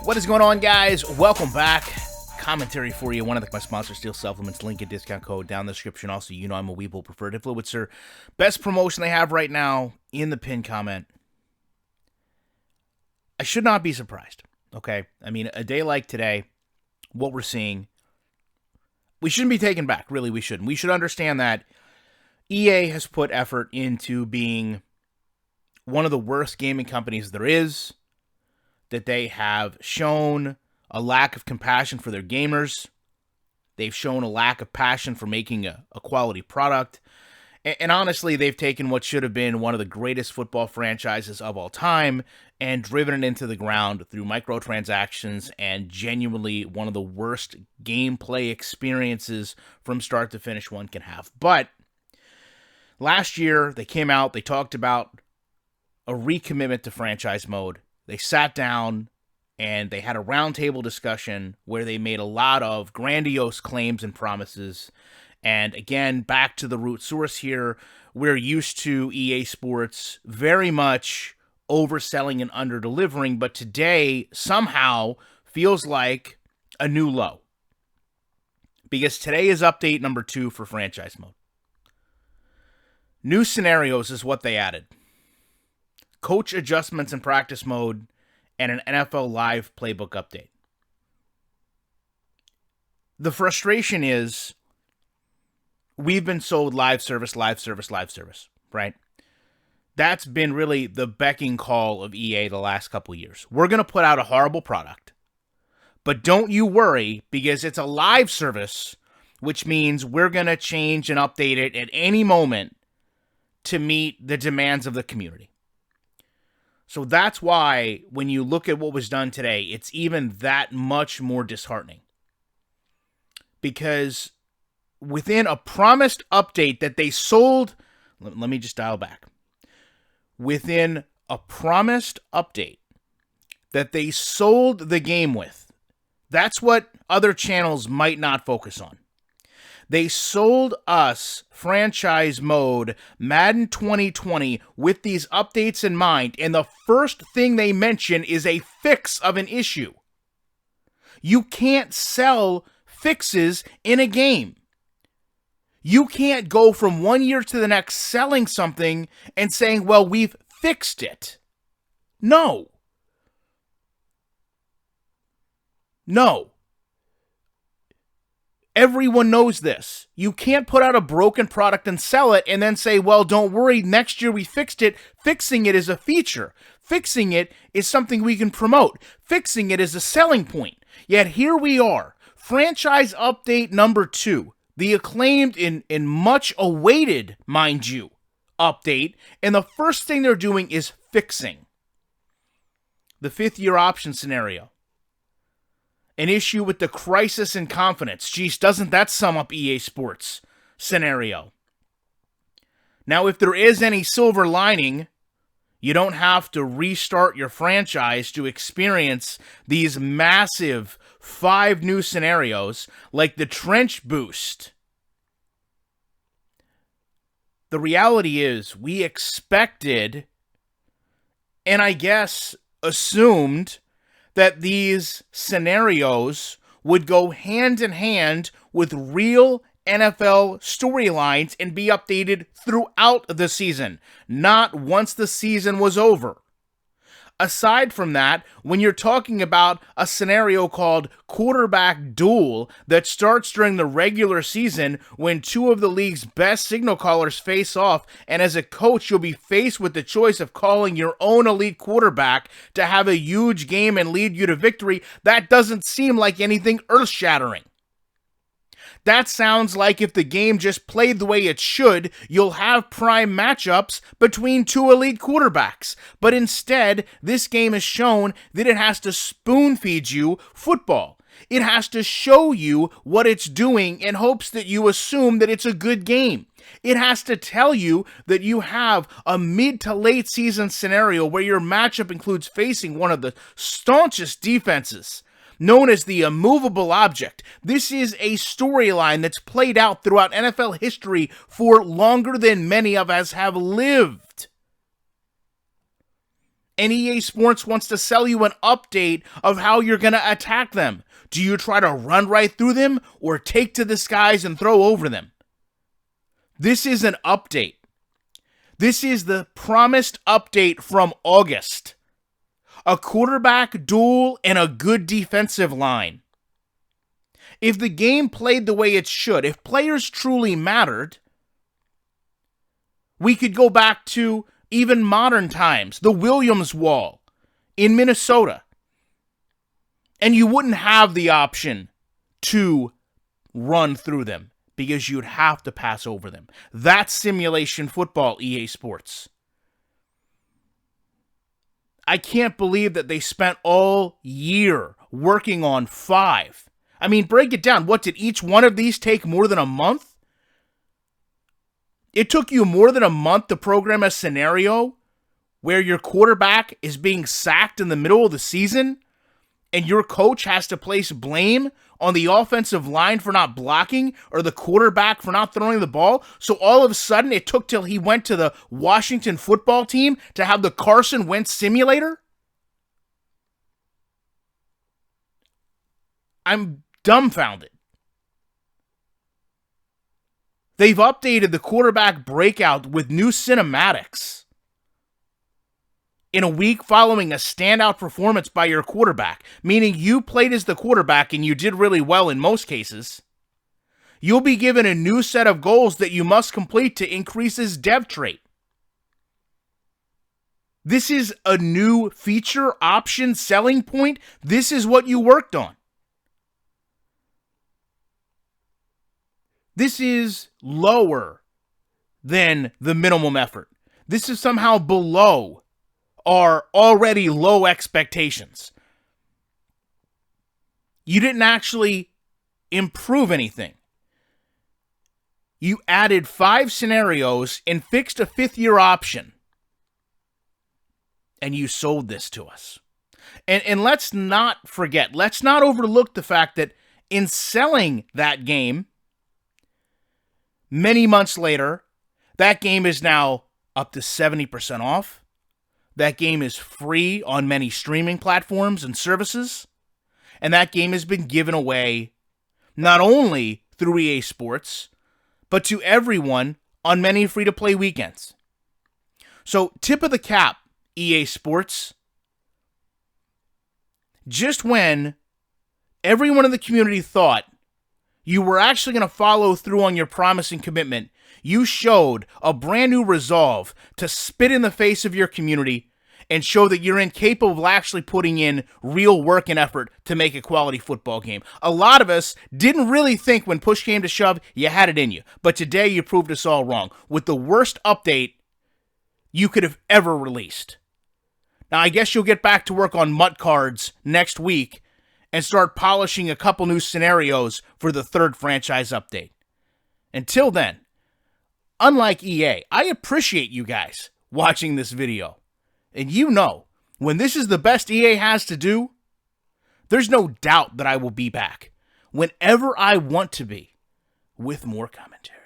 What is going on, guys? Welcome back. Commentary for you. Want to thank my sponsor, Steel Supplements. Link and discount code down in the description. Also, you know I'm a Weeble preferred influencer. Best promotion they have right now in the pinned comment. I should not be surprised, okay? I mean, a day like today, what we're seeing, we shouldn't be taken back. Really, we shouldn't. We should understand that EA has put effort into being one of the worst gaming companies there is, that they have shown a lack of compassion for their gamers. They've shown a lack of passion for making a quality product. And honestly, they've taken what should have been one of the greatest football franchises of all time and driven it into the ground through microtransactions and genuinely one of the worst gameplay experiences from start to finish one can have. But last year, they came out, they talked about a recommitment to franchise mode. They sat down and they had a roundtable discussion where they made a lot of grandiose claims and promises. And again, back to the root source here, we're used to EA Sports very much overselling and underdelivering, but today somehow feels like a new low. Because today is update number 2 for franchise mode. New scenarios is what they added. Coach adjustments in practice mode, and an NFL Live playbook update. The frustration is we've been sold live service, right? That's been really the becking call of EA the last couple years. We're going to put out a horrible product, but don't you worry, because it's a live service, which means we're going to change and update it at any moment to meet the demands of the community. So that's why when you look at what was done today, it's even that much more disheartening. Because within a promised update that they sold, let me just dial back. Within a promised update that they sold the game with, that's what other channels might not focus on. They sold us franchise mode Madden 2020 with these updates in mind, and the first thing they mention is a fix of an issue. You can't sell fixes in a game. You can't go from one year to the next selling something and saying, well, we've fixed it. No. Everyone knows this. You can't put out a broken product and sell it and then say, well, don't worry, next year we fixed it. Fixing it is a feature. Fixing it is something we can promote. Fixing it is a selling point. Yet here we are. Franchise update number 2. The acclaimed and much awaited, mind you, update. And the first thing they're doing is fixing the 5th year option scenario. An issue with the crisis in confidence. Geez, doesn't that sum up EA Sports scenario? Now, if there is any silver lining, you don't have to restart your franchise to experience these massive 5 new scenarios like the trench boost. The reality is we expected, and I guess assumed, that these scenarios would go hand in hand with real NFL storylines and be updated throughout the season, not once the season was over. Aside from that, when you're talking about a scenario called quarterback duel that starts during the regular season when 2 of the league's best signal callers face off, and as a coach you'll be faced with the choice of calling your own elite quarterback to have a huge game and lead you to victory, that doesn't seem like anything earth-shattering. That sounds like if the game just played the way it should, you'll have prime matchups between 2 elite quarterbacks. But instead, this game has shown that it has to spoon-feed you football. It has to show you what it's doing in hopes that you assume that it's a good game. It has to tell you that you have a mid to late season scenario where your matchup includes facing one of the staunchest defenses known as the immovable object. This is a storyline that's played out throughout NFL history for longer than many of us have lived. And EA Sports wants to sell you an update of how you're going to attack them. Do you try to run right through them or take to the skies and throw over them? This is an update. This is the promised update from August. A quarterback duel and a good defensive line. If the game played the way it should, if players truly mattered, we could go back to even modern times, the Williams Wall in Minnesota. And you wouldn't have the option to run through them because you'd have to pass over them. That's simulation football, EA Sports. I can't believe that they spent all year working on 5. I mean, break it down. What, did each one of these take more than a month? It took you more than a month to program a scenario where your quarterback is being sacked in the middle of the season and your coach has to place blame on the offensive line for not blocking or the quarterback for not throwing the ball. So all of a sudden it took till he went to the Washington football team to have the Carson Wentz simulator? I'm dumbfounded. They've updated the quarterback breakout with new cinematics in a week following a standout performance by your quarterback, meaning you played as the quarterback and you did really well in most cases. You'll be given a new set of goals that you must complete to increase his dev trait. This is a new feature, option, selling point. This is what you worked on. This is lower than the minimum effort. This is somehow below our already low expectations. You didn't actually improve anything. You added 5 scenarios and fixed a 5th-year option. And you sold this to us. And let's not forget, let's not overlook the fact that in selling that game, many months later, that game is now up to 70% off. That game is free on many streaming platforms and services. And that game has been given away not only through EA Sports, but to everyone on many free-to-play weekends. So, tip of the cap, EA Sports. Just when everyone in the community thought you were actually going to follow through on your promise and commitment, you showed a brand new resolve to spit in the face of your community and show that you're incapable of actually putting in real work and effort to make a quality football game. A lot of us didn't really think when push came to shove, you had it in you. But today you proved us all wrong with the worst update you could have ever released. Now, I guess you'll get back to work on MUT cards next week and start polishing a couple new scenarios for the 3rd franchise update. Until then, unlike EA, I appreciate you guys watching this video. And you know, when this is the best EA has to do, there's no doubt that I will be back whenever I want to be with more commentary.